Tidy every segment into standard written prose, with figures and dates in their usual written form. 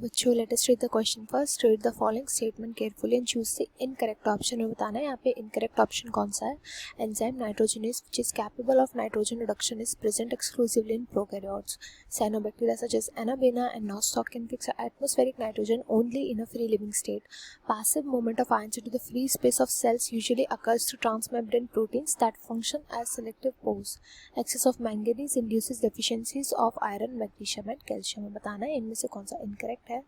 बच्चों let us read the question first. Read the following statement carefully and choose the incorrect option. में बताना है यहाँ पे इनकरेक्ट ऑप्शन कौन सा है. Enzyme nitrogenase which is capable of nitrogen reduction is present exclusively in prokaryotes. Cyanobacteria such as Anabaena and Nostoc can fix atmospheric nitrogen only in a free living state. Passive movement of ions into the free space of cells usually occurs through transmembrane proteins that function as selective pores. Excess of manganese induces deficiencies of iron, magnesium and calcium. में बताना है इनमें से कौन सा incorrect है.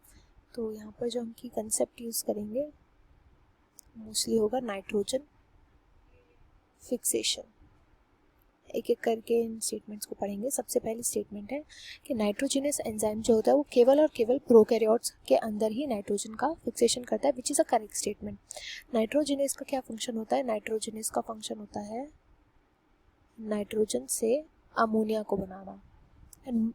तो यहाँ पर जो हम की कंसेप्ट यूज करेंगे मोस्टली होगा नाइट्रोजन फिक्सेशन. एक एक करके इन स्टेटमेंट्स को पढ़ेंगे. सबसे पहली स्टेटमेंट है कि नाइट्रोजनस एंजाइम जो होता है वो केवल और केवल प्रोकैरियोट्स के अंदर ही नाइट्रोजन का फिक्सेशन करता है, which is a correct statement. Nitrogenous का क्या फंक्शन होता है? नाइट्रोजनस का फंक्शन होता है नाइट्रोजन से अमोनिया को बनाना. एंड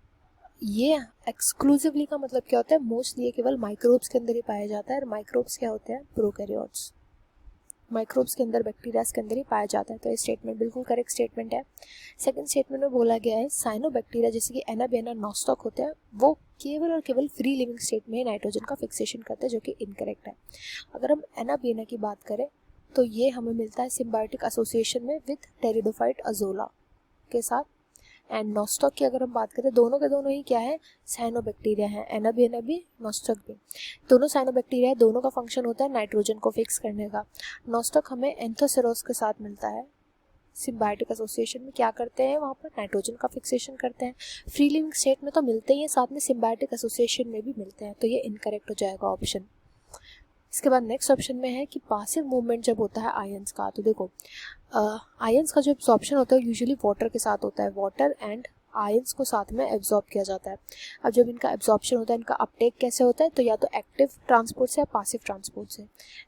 ये एक्सक्लूसिवली का मतलब क्या होता है? मोस्टली ये केवल माइक्रोब्स के अंदर ही पाया जाता है. और माइक्रोब्स क्या होते हैं? प्रोकैरियोट्स. माइक्रोब्स के अंदर, बैक्टीरियाज के अंदर ही पाया जाता है. तो ये स्टेटमेंट बिल्कुल करेक्ट स्टेटमेंट है. सेकंड स्टेटमेंट में बोला गया है साइनोबैक्टीरिया जैसे कि एनाबेना, नॉस्टॉक होते हैं वो केवल और केवल फ्री लिविंग स्टेट में नाइट्रोजन का फिक्सेशन करते हैं, जो कि इनकरेक्ट है. अगर हम एनाबेना की बात करें तो ये हमें मिलता है सिम्बायोटिक एसोसिएशन में विद टेरिडोफाइट अजोला के साथ. एंड नॉस्टॉक की अगर हम बात करें, दोनों के दोनों ही क्या है? साइनोबैक्टीरिया है. एनाबेना भी नॉस्टॉक भी दोनों साइनोबैक्टीरिया है. दोनों का फंक्शन होता है नाइट्रोजन को फिक्स करने का. नॉस्टॉक हमें एंथोसेरोस के साथ मिलता है. सिम्बायोटिक एसोसिएशन में क्या करते हैं? वहाँ पर नाइट्रोजन का फिक्सेशन करते हैं. फ्री लिविंग स्टेट में तो मिलते ही हैं, साथ में सिम्बायोटिक एसोसिएशन में भी मिलते हैं. तो ये इनकरेक्ट हो जाएगा ऑप्शन. इसके बाद नेक्स्ट ऑप्शन में है कि पासिव मूवमेंट जब होता है आयंस का, तो देखो आयंस का जो एब्जॉर्प्शन होता है यूजुअली वाटर के साथ होता है. वाटर एंड आयंस को साथ में एब्जॉर्ब किया जाता है. अब जब इनका एब्जॉर्प्शन होता है, इनका अपटेक कैसे होता है? तो या तो एक्टिव ट्रांसपोर्ट से या पासिव ट्रांसपोर्ट से.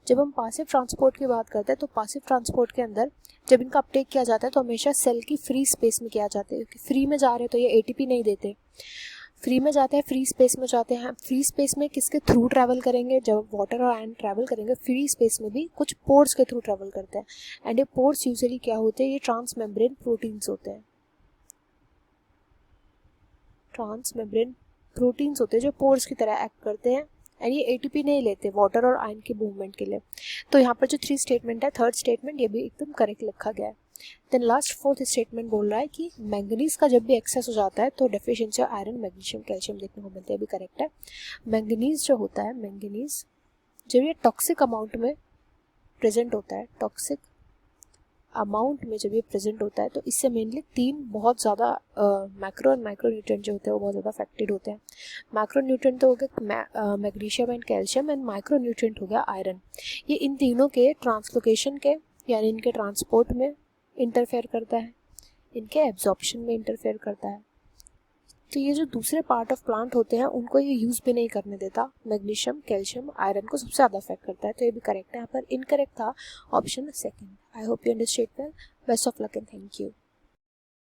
जब हम पासिव ट्रांसपोर्ट की बात करते हैं तो पासिव ट्रांसपोर्ट के अंदर जब इनका अपटेक किया जाता है तो हमेशा सेल की फ्री स्पेस में किया जाता है, क्योंकि फ्री में जा रहे हैं तो ये एटीपी नहीं देते. फ्री में जाते हैं, फ्री स्पेस में जाते हैं. फ्री स्पेस में किसके थ्रू ट्रैवल करेंगे? जब वाटर और आयन ट्रैवल करेंगे फ्री स्पेस में भी कुछ पोर्स के थ्रू ट्रैवल करते हैं. एंड ये पोर्स यूजुअली क्या होते हैं? ये ट्रांसमेम्ब्रेन प्रोटीन्स होते हैं. ट्रांसमेम्ब्रेन प्रोटीन्स होते हैं जो पोर्स की तरह एक्ट करते हैं. एंड ये एटीपी नहीं लेते वाटर और आयन के मूवमेंट के लिए. तो यहाँ पर जो 3 स्टेटमेंट है, थर्ड स्टेटमेंट ये भी एकदम करेक्ट लिखा गया है. देन लास्ट फोर्थ स्टेटमेंट बोल रहा है कि मैंगनीज का जब भी एक्सेस हो जाता है तो deficiency of iron, magnesium, calcium देखने को मिलते हैं. भी करेक्ट है. मैंगनीज जो होता है, मैंगनीज जब ये टॉक्सिक अमाउंट में प्रेजेंट होता है, टॉक्सिक अमाउंट में जब ये प्रेजेंट होता है तो इससे मेनली 3 बहुत ज़्यादा मैक्रो एंड माइक्रो न्यूट्रिएंट जो होते हैं वो बहुत ज़्यादा अफेक्टेड होते हैं. मैक्रो न्यूट्रिएंट तो हो गया magnesium and calcium, and micro nutrient हो गया आयरन. ये इन तीनों के ट्रांसलोकेशन के यानी इनके ट्रांसपोर्ट में इंटरफेयर करता है, इनके एब्जॉर्प्शन में इंटरफेयर करता है. तो ये जो दूसरे पार्ट ऑफ प्लांट होते हैं उनको ये यूज़ भी नहीं करने देता. मैग्नीशियम, कैल्शियम, आयरन को सबसे ज़्यादा अफेक्ट करता है. तो ये भी करेक्ट है. यहाँ पर इनकरेक्ट था option second. I hope you understand well. Best of luck and thank you.